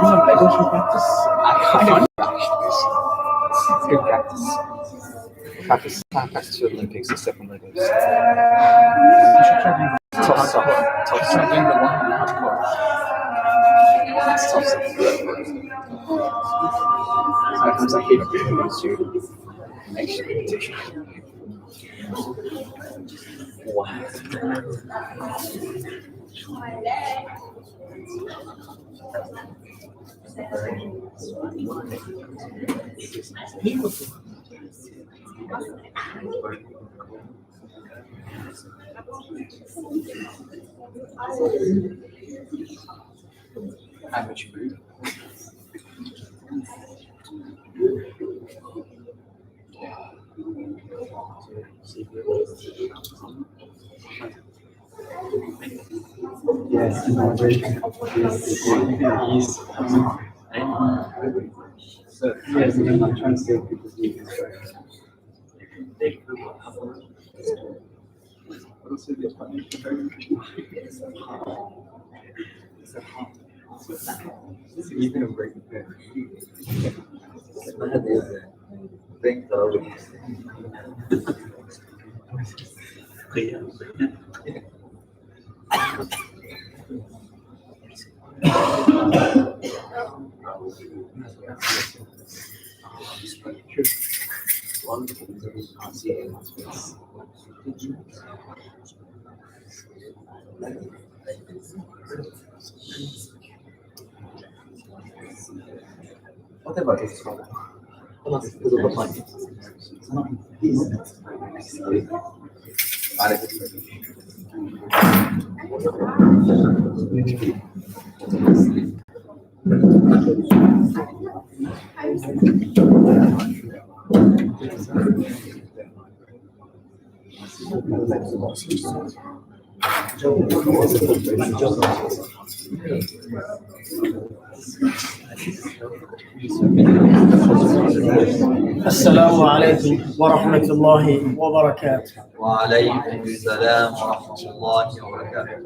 meditation practice? I kind of actually. It's good practice. Practice your Olympics except when Legos. You should try doing tough stuff. Try doing the one and a half course. That's tough stuff. Sometimes I hate it to actually meditation. Wow. How much food? Yes, so yes, I'm not trying to say people's needs. Even a break of it. Whatever is wrong. السلام عليكم ورحمة الله وبركاته. وعليكم السلام ورحمة الله وبركاته.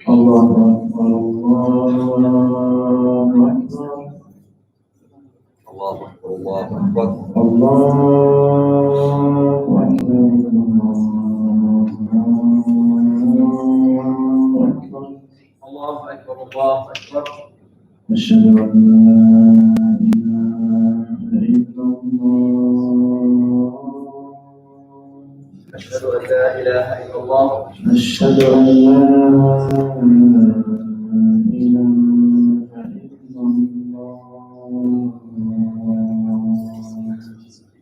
الله أكبر الله أكبر الله أكبر الله أكبر الله الله أكبر أكبر الله أكبر. أشهد أن لا إله إلا الله أشهد أن لا إله إلا الله. أشهد أن لا إله إلا الله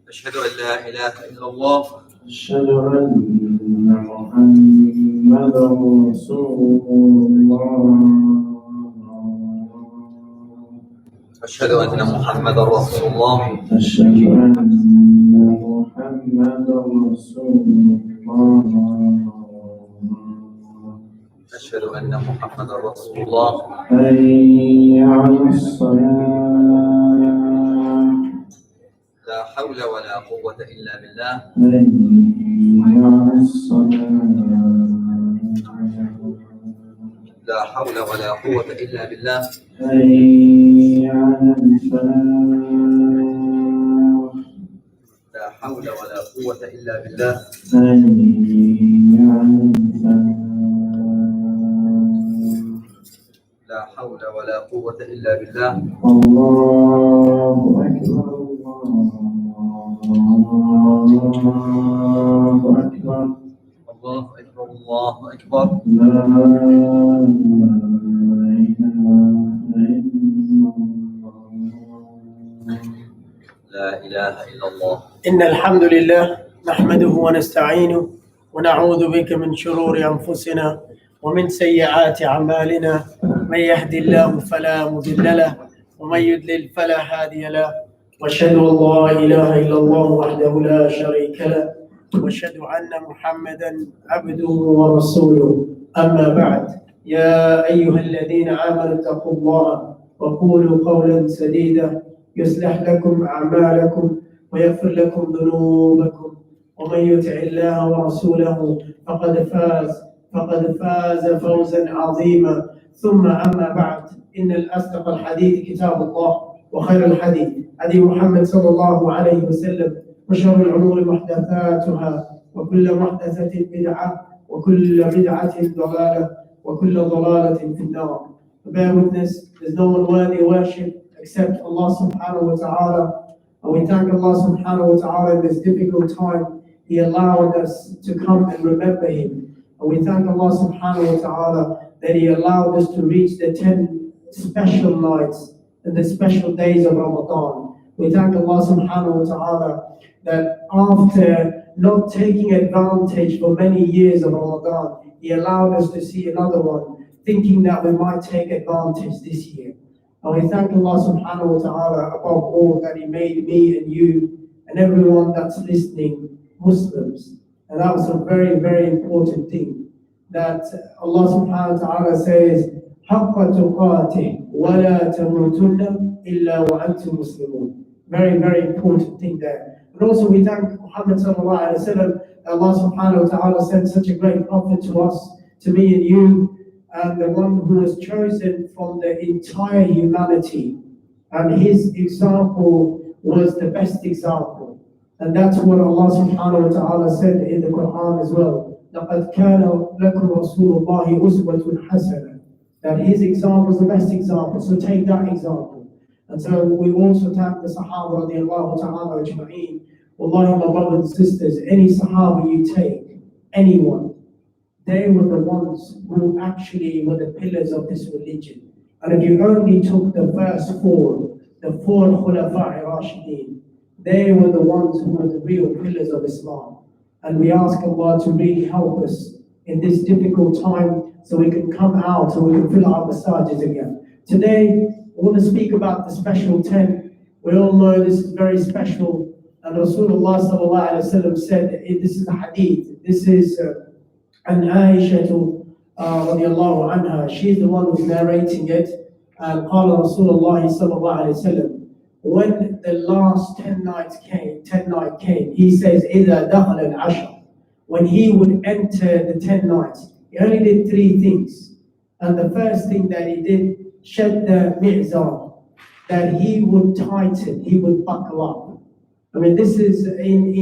أشهد أن لا إله إلا الله. أشهد أن محمدا رسول الله أشهد أن محمدا رسول الله. أشهد أن محمدا رسول الله أشهد أن محمدا رسول الله. حي على الصلاة لا حول ولا قوة إلا بالله. حي على الصلاة لا حول ولا قوة إلا بالله. حي على الفلاح لا حول ولا قوة إلا بالله. حي على الفلاح لا حول ولا قوة إلا بالله. الله أكبر الله أكبر الله أكبر الله أكبر. لا إله إلا الله. إن الحمد لله نحمده ونستعينه ونعوذ بك من شرور أنفسنا ومن سيئات أعمالنا. من يهد الله فلا مضل له ومن يضلل فلا هادي له. وأشهد أن لا إله إلا الله وحده لا شريك له وأشهد أن محمدا عبده ورسوله. أما بعد، يا أيها الذين آمنوا اتقوا الله وقولوا قولا سديدا يصلح لكم أعمالكم ويغفر لكم ذنوبكم، ومن يطع الله ورسوله فقد فاز فوزا عظيما. ثم أما بعد إن الأصدق الحديث كتاب الله وخير الحديث هدي محمد صلى الله عليه وسلم وشر الأمور محدثاتها وكل محدثة بدعة وكل بدعة ضلالة وكل ضلالة في النار. Bear witness, there's no one worthy of worship except Allah subhanahu wa ta'ala. And we thank Allah subhanahu wa ta'ala in this difficult time. He allowed us to come and remember Him. And we thank Allah subhanahu wa ta'ala that He allowed us to reach the 10 special nights and the special days of Ramadan. We thank Allah subhanahu wa ta'ala that after not taking advantage for many years of Ramadan, He allowed us to see another one, thinking that we might take advantage this year. And we thank Allah subhanahu wa ta'ala above all that He made me and you and everyone that's listening Muslims. And that was a very, very important thing. That Allah subhanahu wa ta'ala says, حَقَّ تُقَاتِهِ وَلَا تَمُوتُنَّ إِلَّا وَأَنْتُمْ مُسْلِمُونَ. Very, very important thing there. And also we thank Muhammad sallallahu alayhi wa sallam. Allah subhanahu wa ta'ala sent such a great prophet to us, to me and you, and the one who was chosen from the entire humanity. And his example was the best example. And that's what Allah subhanahu wa ta'ala said in the Quran as well. لَقَدْ كَانَ لَكُمْ رَسُولُ اللَّهِ أُسْوَةٌ حَسَنَةٌ. That his example is the best example. So take that example. And so we also thank the Sahaba radiallahu ta'ala ajma'een. Wallahi, my brothers and sisters, any Sahaba you take, anyone, they were the ones who actually were the pillars of this religion. And if you only took the first four, the four Khulafa'i Rashideen, they were the ones who were the real pillars of Islam. And we ask Allah to really help us in this difficult time so we can come out and we can fill our massages again. Today, I want to speak about the special 10. We all know this is very special. And Rasulullah sallallahu alayhi wa sallam said, this is a hadith. This is an Aisha radiallahu anha. She's the one who's narrating it. And قال Rasulullah sallallahu alayhi wa sallam, when the last 10 nights came, he says, إِذَا دَخَلَ الْعَشْرِ. When he would enter the 10 nights, he only did 3 things. And the first thing that he did, shed the mi'zar, that he would tighten, he would buckle up. I mean, this is in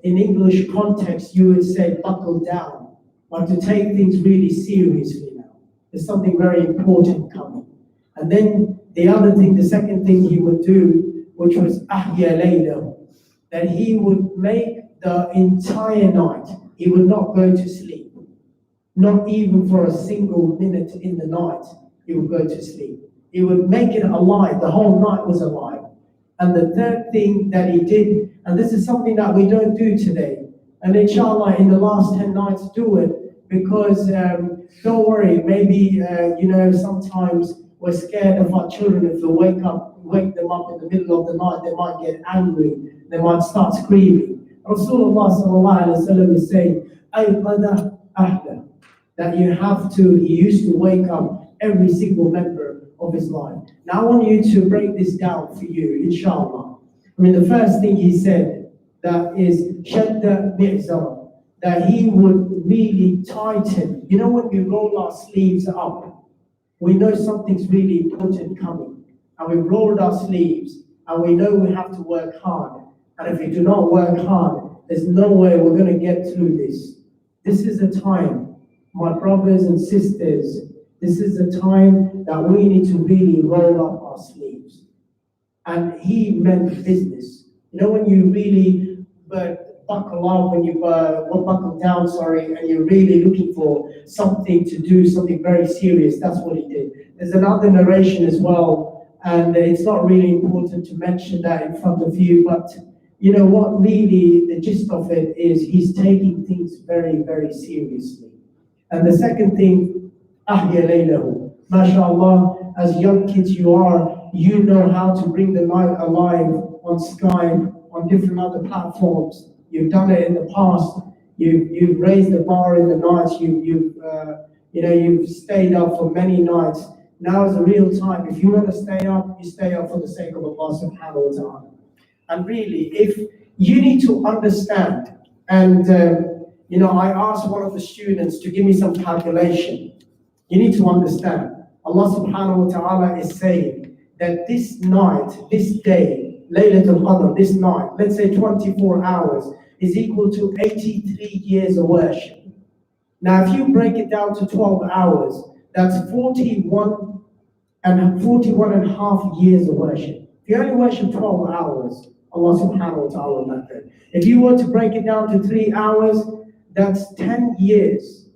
English context, you would say buckle down, but to take things really seriously now. There's something very important coming. And then the second thing he would do, which was ahya laylahu, that he would make the entire night, he would not go to sleep. Not even for a single minute in the night, he would go to sleep. He would make it alive, the whole night was alive. And the third thing that he did, and this is something that we don't do today, and inshallah in the last 10 nights do it, because don't worry, maybe sometimes we're scared of our children. If we wake them up in the middle of the night, they might get angry, they might start screaming. Rasulullah sallallahu alayhi wa sallam is saying, أَيْقَدَ أَهْلَ, that he used to wake up every single member of his life. Now I want you to break this down for you, inshallah. I mean, the first thing he said, that is shadda mi'zar, that he would really tighten. You know, when we roll our sleeves up, we know something's really important coming. And we've rolled our sleeves, and we know we have to work hard. And if we do not work hard, there's no way we're going to get through this. This is a time, my brothers and sisters, this is a time that we need to really roll up our sleeves. And he meant business. You know, when you really buckle up, when you buckle down, and you're really looking for something to do, something very serious, that's what he did. There's another narration as well, and it's not really important to mention that in front of you, but you know what really the gist of it is, he's taking things very, very seriously. And the second thing, ahya laylahu. MashaAllah, as young kids you are, you know how to bring the night alive on Skype, on different other platforms. You've done it in the past. You've raised the bar in the nights. You've stayed up for many nights. Now is the real time. If you want to stay up, you stay up for the sake of Allah subhanahu wa ta'ala. And really, if you need to understand, and I asked one of the students to give me some calculation. You need to understand, Allah subhanahu wa ta'ala is saying that this night, this day, Laylatul Qadr, this night, let's say 24 hours, is equal to 83 years of worship. Now, if you break it down to 12 hours, that's 41 and a half years of worship. If you only worship 12 hours, Allah subhanahu wa ta'ala will not do. If you were to break it down to 3 hours, that's 10 years,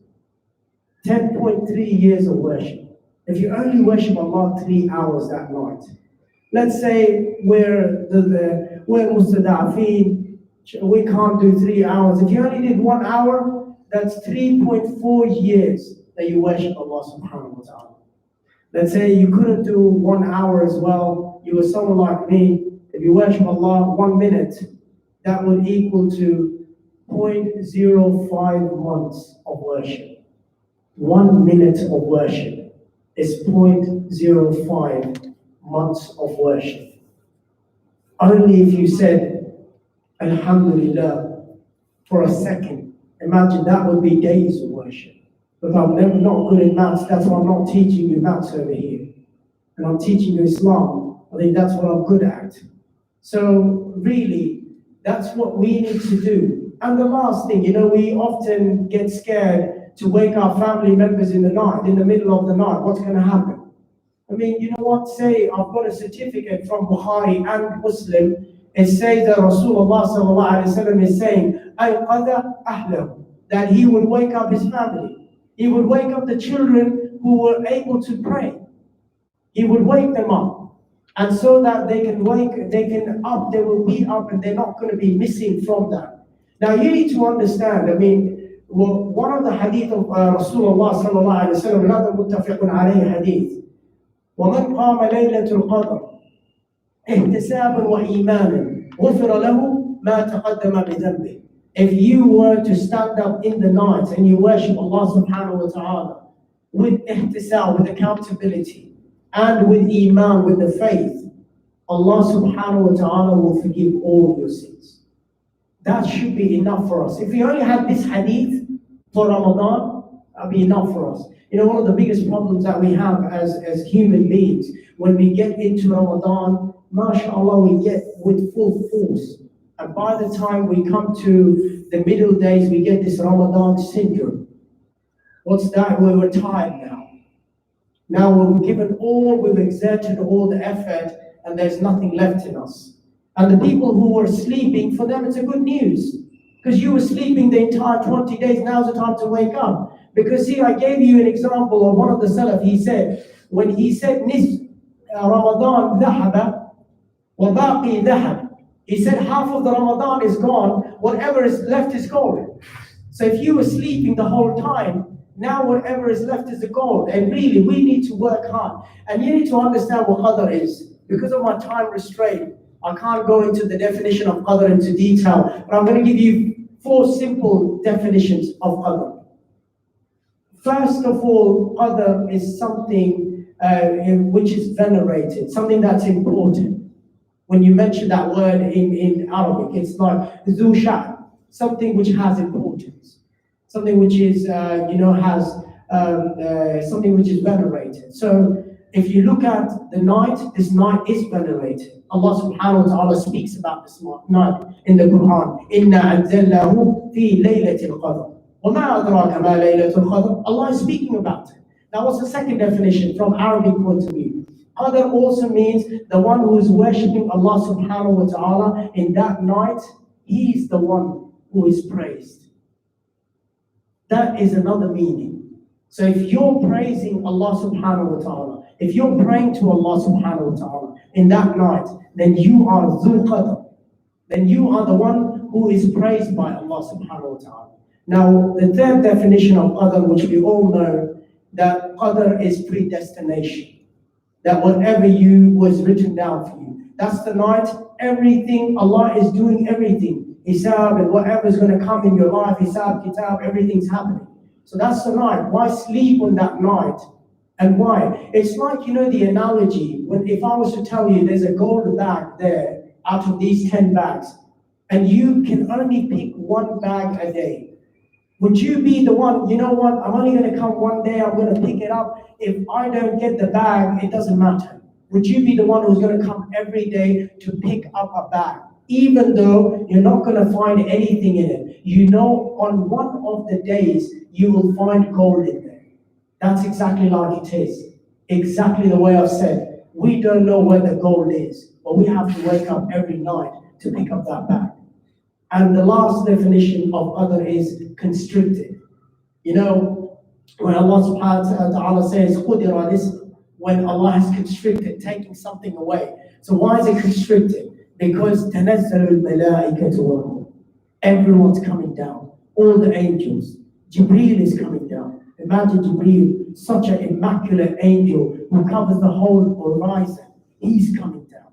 10.3 years of worship. If you only worship Allah 3 hours that night, let's say we're mustada'afeen, we can't do 3 hours. If you only did 1 hour, that's 3.4 years that you worship Allah subhanahu wa ta'ala. Let's say you couldn't do 1 hour as well, you were someone like me, if you worship Allah 1 minute, that would equal to 0.05 months of worship. 1 minute of worship is 0.05 months of worship. Only if you said, Alhamdulillah, for a second, imagine that would be days of worship. But I'm not good in maths, that's why I'm not teaching you maths over here. And I'm teaching you Islam. I think that's what I'm good at. So really, that's what we need to do. And the last thing, we often get scared to wake our family members in the night, in the middle of the night. What's going to happen? I mean, you know what? Say, I've got a certificate from Bukhari and Muslim. It says that Rasulullah sallallahu alaihi wasallam is saying, "Ayqadha ahlahu," that he would wake up his family. He would wake up the children who were able to pray. He would wake them up. And so that they will be up and they're not going to be missing from that. Now you need to understand, one of the hadith of Rasulullah sallallahu alaihi wasallam, another muttafiqun alayhi hadith, وَمَنْ قَامَ لَيْلَةُ الْقَدْرِ احتسابا وإيمانا غفر له ما تقدم بذنبه. If you were to stand up in the night and you worship Allah subhanahu wa ta'ala with ihtisab, with accountability, and with iman, with the faith, Allah subhanahu wa ta'ala will forgive all of your sins. That should be enough for us. If we only had this hadith for Ramadan, that would be enough for us. One of the biggest problems that we have as human beings, when we get into Ramadan, mashallah, we get with full force. And by the time we come to the middle days, we get this Ramadan syndrome. What's that? We're tired now. Now we've exerted all the effort, and there's nothing left in us. And the people who were sleeping, for them it's a good news. Because you were sleeping the entire 20 days, now's the time to wake up. Because see, I gave you an example of one of the Salaf. He said, when he said, Ramadan dhahaba, wa baqi dhahab. He said half of the Ramadan is gone, whatever is left is gold. So if you were sleeping the whole time, now whatever is left is the gold. And really, we need to work hard. And you need to understand what qadr is. Because of my time restraint, I can't go into the definition of qadr into detail, but I'm going to give you 4 simple definitions of qadr. First of all, qadr is something which is venerated, something that's important. When you mention that word in Arabic, it's like zu sha'n, something which has importance, something which is something which is venerated. So if you look at the night, this night is venerated. Allah subhanahu wa ta'ala speaks about this night in the Quran. Inna anzalnahu fi laylatil qadr. Wa ma adraka ma laylatul qadr. Allah is speaking about it. Now what's the second definition from Arabic point of view? Qadr also means the one who is worshipping Allah subhanahu wa ta'ala in that night, he is the one who is praised. That is another meaning. So if you're praising Allah subhanahu wa ta'ala, if you're praying to Allah subhanahu wa ta'ala in that night, then you are Dhul Qadr. Then you are the one who is praised by Allah subhanahu wa ta'ala. Now, the third definition of Qadr, which we all know, that Qadr is predestination. That whatever was written down for you. That's the night, everything, Allah is doing everything. Hisab and whatever is going to come in your life, Hisab, Kitab, everything's happening. So that's the night. Why sleep on that night? And why? It's like, the analogy, if I was to tell you there's a gold bag there out of these 10 bags, and you can only pick 1 bag a day. Would you be the one, you know what, I'm only going to come one day, I'm going to pick it up. If I don't get the bag, it doesn't matter. Would you be the one who's going to come every day to pick up a bag? Even though you're not going to find anything in it. You know on one of the days you will find gold in there. That's exactly like it is. Exactly the way I've said. We don't know where the gold is, but we have to wake up every night to pick up that bag. And the last definition of other is constricted. You know, when Allah subhanahu wa ta'ala says, "Khudira rizq," when Allah has constricted, taking something away. So why is it constricted? Because تَنَزَّلُ الْمَلَائِكَةُ وَالْرُوحُ. Everyone's coming down. All the angels. Jibreel is coming down. Imagine Jibreel, such an immaculate angel who covers the whole horizon. He's coming down.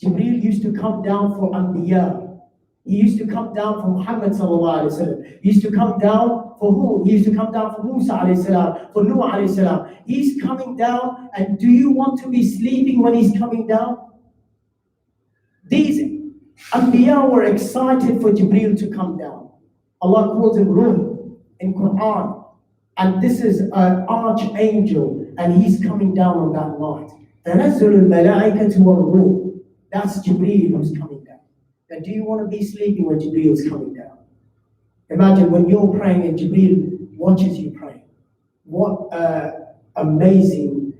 Jibreel used to come down for Anbiya. He used to come down for Muhammad sallallahu alaihi wasallam. He used to come down for who? He used to come down for Musa alayhi salam, for Nuh alayhi salam. He's coming down, and do you want to be sleeping when he's coming down? These Anbiya were excited for Jibreel to come down. Allah calls him Ruh in Quran. And this is an archangel, and he's coming down on that night. تَنَزَّلُ الْمَلَائِكَةُ وَالرُّوحُ. That's Jibreel who's coming down. And do you want to be sleeping when Jibreel is coming down? Imagine when you're praying and Jibreel watches you praying. What amazing,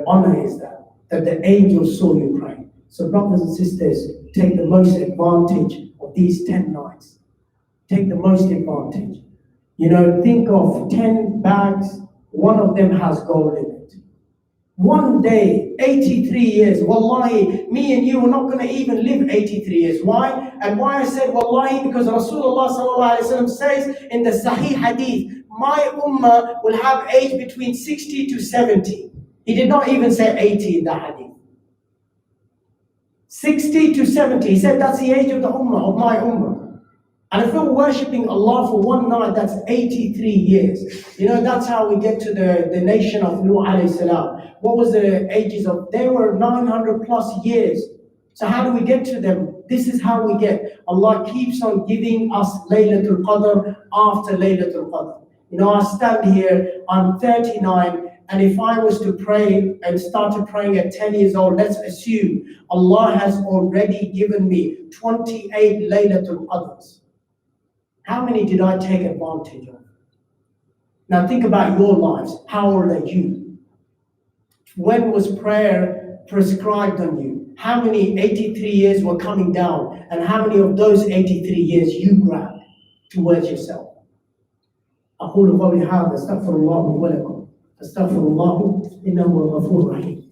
honor is that the angels saw you praying. So brothers and sisters, take the most advantage of these 10 nights. Take the most advantage. Think of 10 bags, one of them has gold in it. One day, 83 years, wallahi, me and you are not going to even live 83 years. Why? And why I said wallahi, because Rasulullah sallallahu alaihi wasallam says in the Sahih Hadith, my ummah will have age between 60 to 70. He did not even say 80 in the Hadith. 60 to 70. He said that's the age of the ummah, of my ummah. And if we're worshipping Allah for one night, that's 83 years. That's how we get to the nation of Nuh alayhi salam. What was the ages of? They were 900 plus years. So how do we get to them? This is how we get. Allah keeps on giving us Laylatul Qadr after Laylatul Qadr. I stand here, I'm 39, and if I was to pray and started praying at 10 years old, let's assume Allah has already given me 28 Laylatul Qadrs. How many did I take advantage of? Now think about your lives. How old are you? When was prayer prescribed on you? How many 83 years were coming down? And how many of those 83 years you grabbed towards yourself? أقول قولي هذا أستغفر الله ولكم أستغفر الله إنه هو الغفور الرحيم.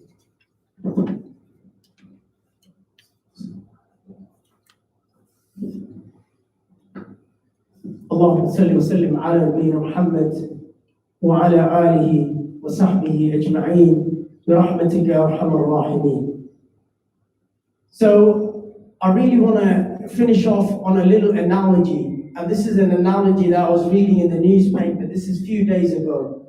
اللهم صل وسلم على نبينا محمد وعلى آله وصحبه أجمعين برحمتك يا أرحم الراحمين. So I really want to finish off on a little analogy, and this is an analogy that I was reading in the newspaper. This is a few days ago,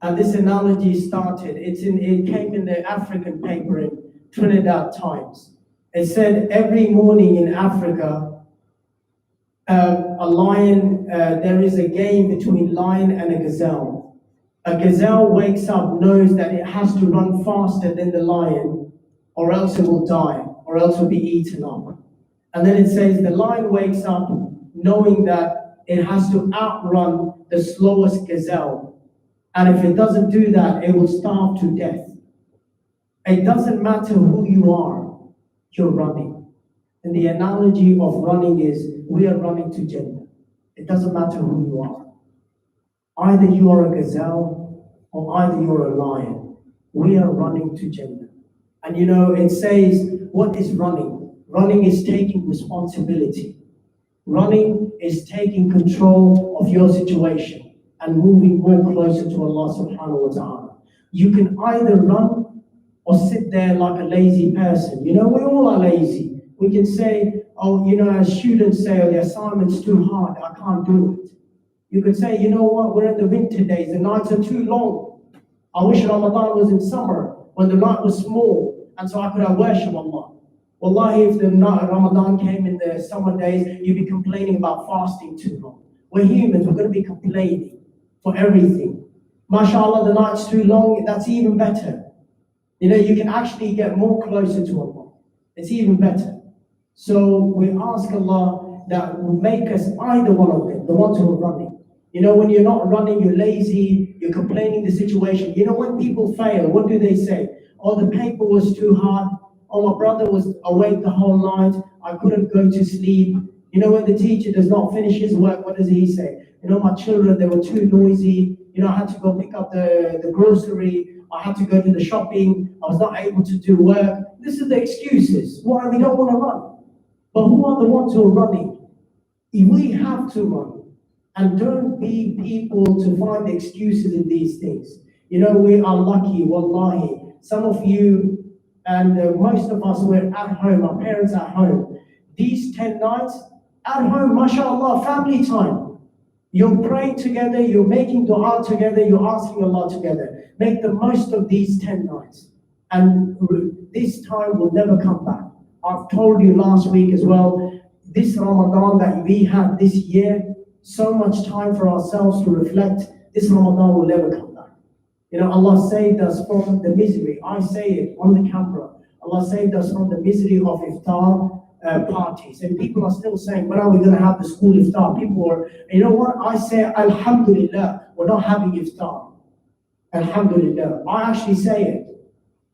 and this analogy started. It came in the African paper in Trinidad Times. It said every morning in Africa, a lion, there is a game between lion and a gazelle. A gazelle wakes up, knows that it has to run faster than the lion, or else it will die, or else it will be eaten up. And then it says the lion wakes up knowing that it has to outrun the slowest gazelle. And if it doesn't do that, it will starve to death. It doesn't matter who you are, you're running. And the analogy of running is, we are running to Jannah. It doesn't matter who you are. Either you are a gazelle or either you're a lion. We are running to Jannah. And it says, what is running? Running is taking responsibility. Running is taking control of your situation and moving more closer to Allah subhanahu wa ta'ala. You can either run or sit there like a lazy person. We all are lazy. We can say, as students say, the assignment's too hard, I can't do it. You could say, what, we're in the winter days, the nights are too long. I wish Ramadan was in summer, when the night was small, and so I could have worship Allah. Wallahi, if the Ramadan came in the summer days, you'd be complaining about fasting too long. We're humans, we're going to be complaining for everything. MashaAllah, the night's too long, that's even better. You know, you can actually get more closer to Allah. It's even better. So we ask Allah that will make us either one of them, the ones who are running. You know, when you're not running, you're lazy, you're complaining the situation. You know, when people fail, what do they say? Oh, the paper was too hard. Oh, my brother was awake the whole night. I couldn't go to sleep. You know, when the teacher does not finish his work, what does he say? You know, my children, they were too noisy. You know, I had to go pick up the grocery. I had to go to the shopping. I was not able to do work. This is the excuses. Why we don't want to run. But who are the ones who are running? We have to run. And don't be people to find excuses in these things. You know, we are lucky, wallahi. Some of you and most of us were at home, our parents at home. These 10 nights, at home, mashallah, family time. You're praying together, you're making dua together, you're asking Allah together. Make the most of these 10 nights. And this time will never come back. I've told you last week as well, this Ramadan that we had this year, so much time for ourselves to reflect, this Ramadan will never come back. You know, Allah saved us from the misery. I say it on the camera. Allah saved us from the misery of iftar parties. And people are still saying, when are we going to have the school iftar? People are, you know what? I say, Alhamdulillah, we're not having iftar. Alhamdulillah. I actually say it.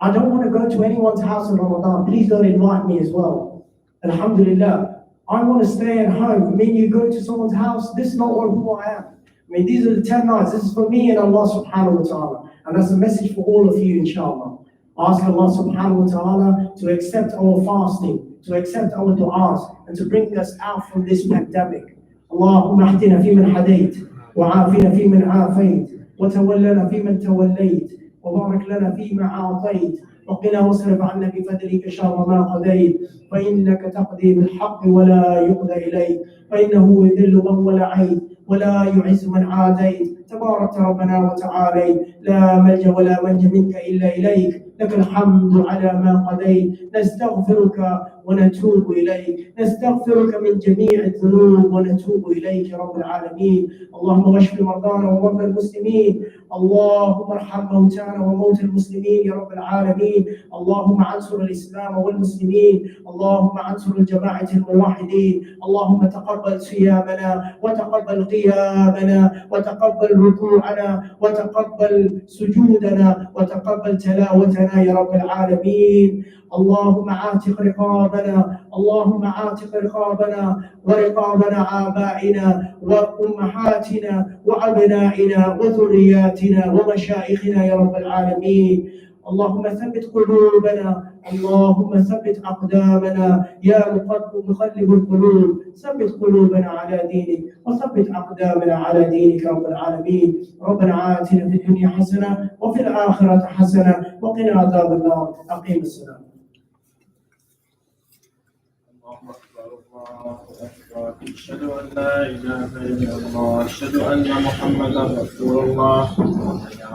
I don't want to go to anyone's house in Ramadan. Please don't invite me as well. Alhamdulillah. I want to stay at home. I mean, you go to someone's house, this is not who I am. I mean, these are the 10 nights. This is for me and Allah subhanahu wa ta'ala. And that's a message for all of you, inshallah. Ask Allah subhanahu wa ta'ala to accept our fasting, to accept our du'as, and to bring us out from this pandemic. Allahumma ahdina fi man hadayt, wa afina fi man afayt, wa tawallana fi man tawallayt, wa barak lana fi ma a'tayt. وقنا واصرف عنا بفضلك شر ما قضيت فإنك تقضي بالحق ولا يقضى إليك فإنه يذل من ولعيت ولا يعز من عاديت تبارك ربنا وتعالى لا ملجأ ولا منجا منك إلا إليك لك الحمد على ما قضيت نستغفرك ونتوب إليك نستغفرك من جميع الذنوب ونتوب إليك يا رب العالمين اللهم اشف مرضانا ومرضى المسلمين اللهم ارحم موتانا وموتى المسلمين يا رب العالمين اللهم انصر الإسلام والمسلمين اللهم انصر الجماعة الموحدين اللهم تقبل صيامنا وتقبل قيامنا وتقبل ركوعنا وتقبل سجودنا وتقبل تلاوتنا يا رب العالمين اللهم عاتق رقابنا اللهم عاتق رقابنا ورقابنا آبائنا وأمهاتنا وأبنائنا وذرياتنا ومشايخنا يا رب العالمين اللهم ثبت قلوبنا اللهم ثبت أقدامنا يا مقلب القلوب ثبت قلوبنا على دينك وثبت أقدامنا على دينك رب العالمين ربنا آتنا في الدنيا حسنة وفي الآخرة حسنة وقنا عذاب النار أقيم الصلاة الله أكبر أشهد أن لا إله إلا الله أشهد أن محمدا رسول الله